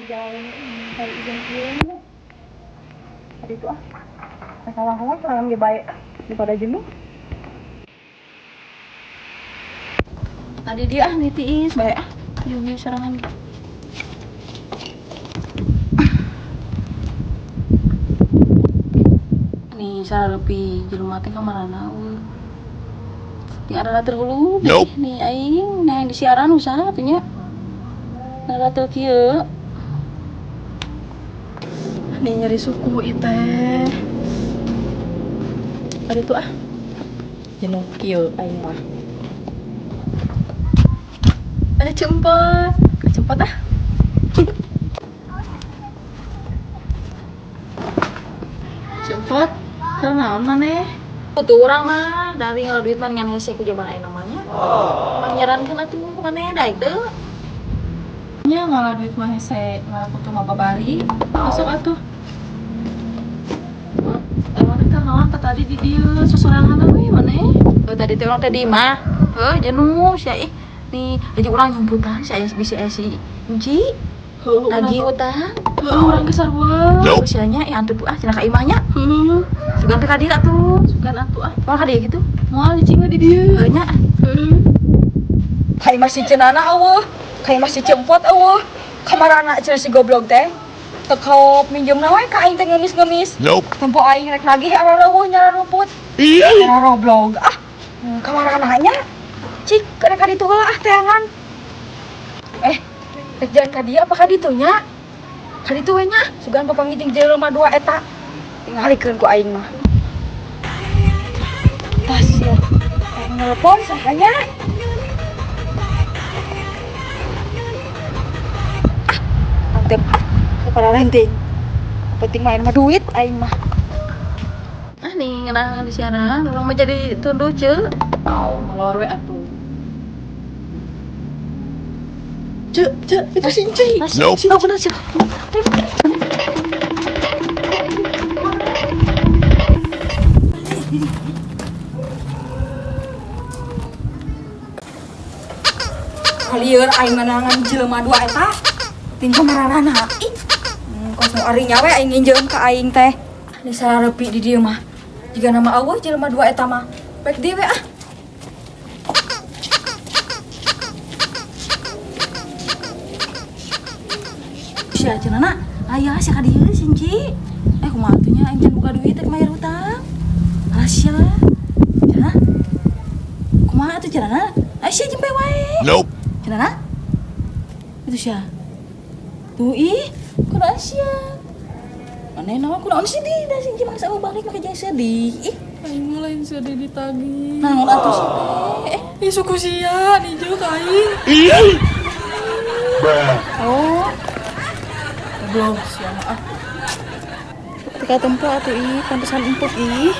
jauh hari izin kieu. Tadi itu masalah hoax orang ge bae daripada jenuh. Tadi dia nitiis bae juga serangan. Nih saya lebih di rumah teh kamarana yang ada latar hulu nih aing nah yang disiaran usaha atunya nah latar kieu nih nyari suku teh ada tuh jenuh kieu aing mah ada cempat cempat karena maneh tuh orang mah dari kalau duit mah ngan hese ku jaman aya namanya panyarankeun atuh maneh daek deu nya ngalah duit mah hese ngalah kudu mah babari masuk atuh emang teh naon tadi di dieu sosorangan we maneh tadi teh urang teh di mah jenuh sia ih nih jadi urang nyumputan saya bisa si Enci lagi utang urang ge sarua usianya antep cenah ka imahnya sugan teh ka dieu atuh sugan atuh moal ka dieu gitu moal cing di dieu nya kai masih cenana eueuh kai masih cempot eueuh kamarana cenah si goblok teh tekop minjemna we ka aing teh ngemis tempo aing rek nagih areueuh nyara rumput nyara roblog kamarana nya cik kada ka ditu heula teangan rek jalan ka dieu apa ka ditu nya ka ditu we nya sugan papangijing jelema dua eta tingalikeun ku aing mah tas ya nelpon sakanya antep kepada renting penting main mah duit aing mah nih ngeunah di siaran urang mah jadi tunduh ceu molor we atuh cek itu si Enci oh bener cek lieur aing menangan jelema dua eta tinggal marana ih kosong ari nyawe aing nginjeun ka aing teh di sararepi di dieu mah jiga nama eueuh jelema dua eta mah baik dewe sia cenana aya sia ka dieu si Enci kumaha atuh nya aing can buka duit rek mayar hutang sia cenah kumaha atuh cenana sia jempe wae cenana itu sia tuh ih kunaon sia maneh naon kunaon sedih da si Enci mangsa balik make jeung sedih ih aing mah lain sedih ditagih naon atuh sih teh suku sia di jeung ka aing oh goblok sia mah ketika tempo atuh ih pantesan empuk ih